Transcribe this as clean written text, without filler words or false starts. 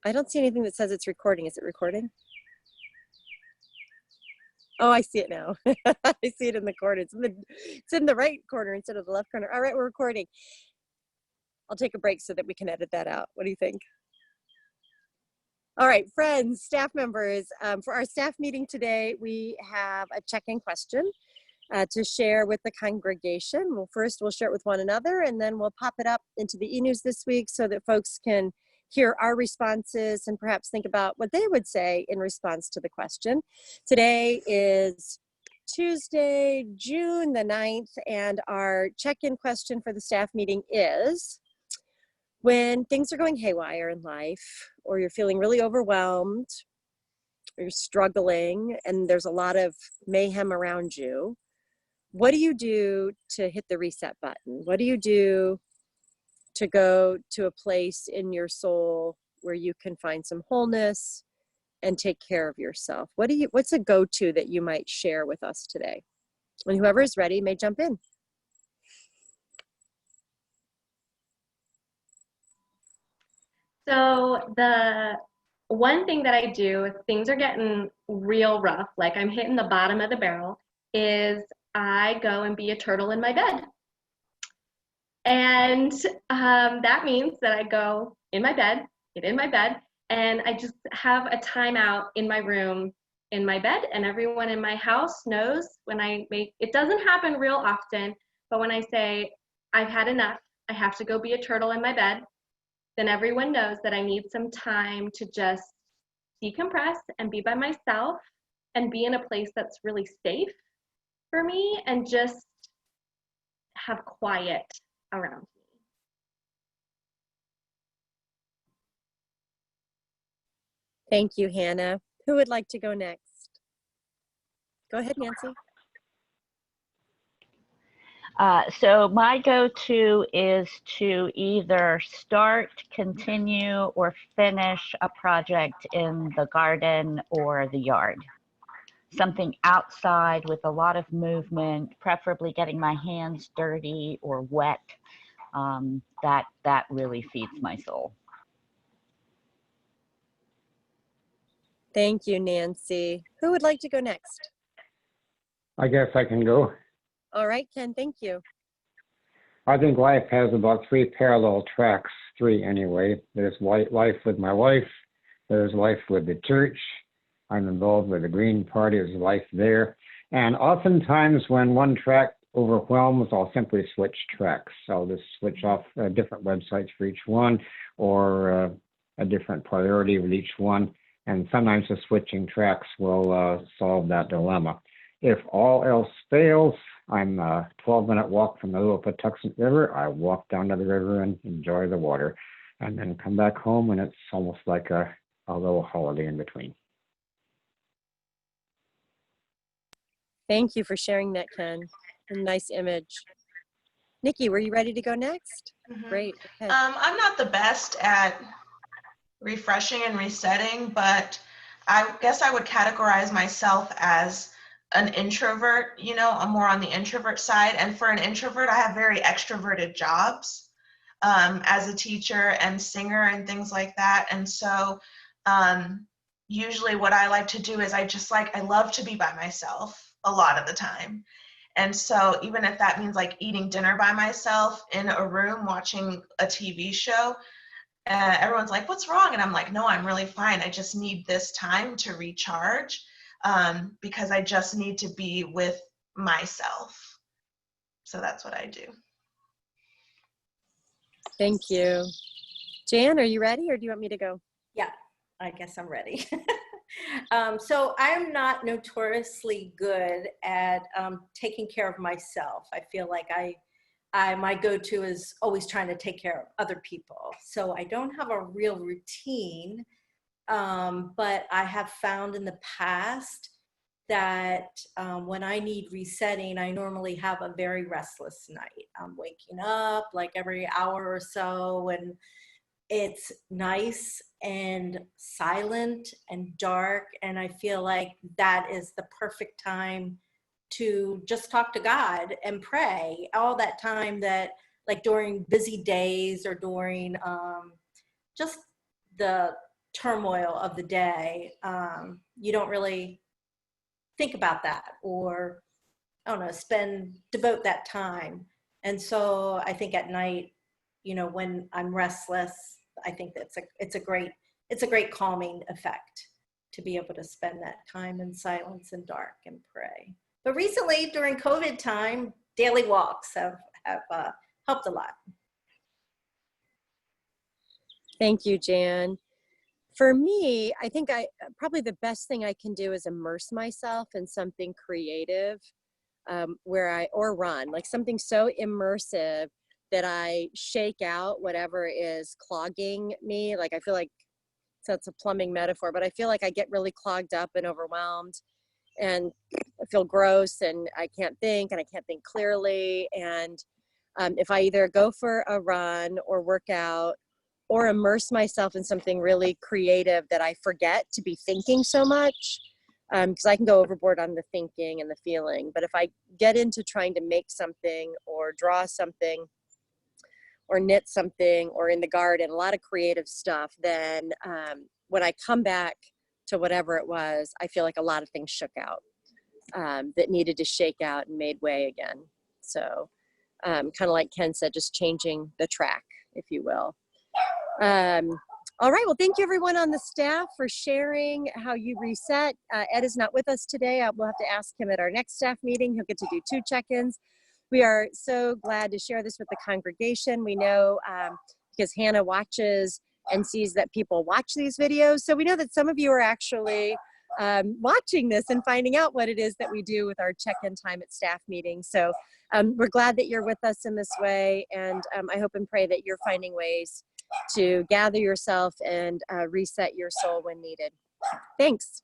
I don't see anything that says it's recording. Is it recording? Oh, I see it now. I see it in the corner. It's in the right corner instead of the left corner. All right, we're recording. I'll take a break so that we can edit that out. What do you think? All right, friends, staff members, for our staff meeting today, we have a check-in question to share with the congregation. Well, first we'll share it with one another, and then we'll pop it up into the e-news this week so that folks can hear our responses and perhaps think about what they would say in response to the question. Today is Tuesday, June the 9th, and our check-in question for the staff meeting is, when things are going haywire in life, or you're feeling really overwhelmed, or you're struggling, and there's a lot of mayhem around you, what do you do to hit the reset button? What do you do to go to a place in your soul where you can find some wholeness and take care of yourself? What's a go-to that you might share with us today? And whoever is ready may jump in. So the one thing that I do if things are getting real rough, like I'm hitting the bottom of the barrel, is I go and be a turtle in my bed. And that means that I go in my bed, get in my bed, and I just have a timeout in my room, in my bed, and everyone in my house knows when it doesn't happen real often, but when I say, I've had enough, I have to go be a turtle in my bed, then everyone knows that I need some time to just decompress and be by myself and be in a place that's really safe for me and just have quiet around me. Thank you, Hannah. Who would like to go next? Go ahead, Nancy. So my go-to is to either start, continue, or finish a project in the garden or the yard. Something outside with a lot of movement, preferably getting my hands dirty or wet. That really feeds my soul. Thank you, Nancy. Who would like to go next? I guess I can go. All right, Ken, thank you. I think life has about 3 parallel tracks, 3 anyway. There's life with my wife, there's life with the church, I'm involved with the Green Party, there's life there. And oftentimes when one track overwhelms, I'll simply switch tracks. I'll just switch off different websites for each one, or a different priority with each one. And sometimes the switching tracks will solve that dilemma. If all else fails, I'm a 12-minute walk from the Little Patuxent River. I walk down to the river and enjoy the water, and then come back home, and it's almost like a little holiday in between. Thank you for sharing that, Ken. A nice image. Nikki, were you ready to go next? Mm-hmm. Great. Okay. I'm not the best at refreshing and resetting, but I guess I would categorize myself as an introvert. You know, I'm more on the introvert side, and for an introvert, I have very extroverted jobs as a teacher and singer and things like that. And so usually what I like to do is I love to be by myself a lot of the time. And so even if that means like eating dinner by myself in a room watching a TV show, everyone's like, what's wrong? And I'm like, no, I'm really fine. I just need this time to recharge because I just need to be with myself. So that's what I do. Thank you. Jan, are you ready, or do you want me to go? Yeah, I guess I'm ready. So I'm not notoriously good at taking care of myself. I feel like my go-to is always trying to take care of other people. So I don't have a real routine, but I have found in the past that when I need resetting, I normally have a very restless night. I'm waking up like every hour or so, and it's nice and silent and dark, and I feel like that is the perfect time to just talk to God and pray. All that time that, like during busy days or during just the turmoil of the day, you don't really think about that, or I don't know, devote that time. And so I think at night, you know, when I'm restless, I think that's it's a great calming effect to be able to spend that time in silence and dark and pray. But recently during COVID time, daily walks have helped a lot. Thank you, Jan. For me, I think probably the best thing I can do is immerse myself in something creative, or run, like something so immersive that I shake out whatever is clogging me. Like I feel like, so it's a plumbing metaphor, but I feel like I get really clogged up and overwhelmed, and I feel gross, and I can't think, and I can't think clearly. And if I either go for a run or work out or immerse myself in something really creative, that I forget to be thinking so much, because I can go overboard on the thinking and the feeling. But if I get into trying to make something or draw something or knit something or in the garden, a lot of creative stuff, then when I come back to whatever it was, I feel like a lot of things shook out that needed to shake out and made way again. So kind of like Ken said, just changing the track, if you will. All right, well, thank you everyone on the staff for sharing how you reset. Ed is not with us today. We'll have to ask him at our next staff meeting. He'll get to do 2 check-ins. We are so glad to share this with the congregation. We know because Hannah watches and sees that people watch these videos. So we know that some of you are actually watching this and finding out what it is that we do with our check-in time at staff meetings. So we're glad that you're with us in this way. And I hope and pray that you're finding ways to gather yourself and reset your soul when needed. Thanks.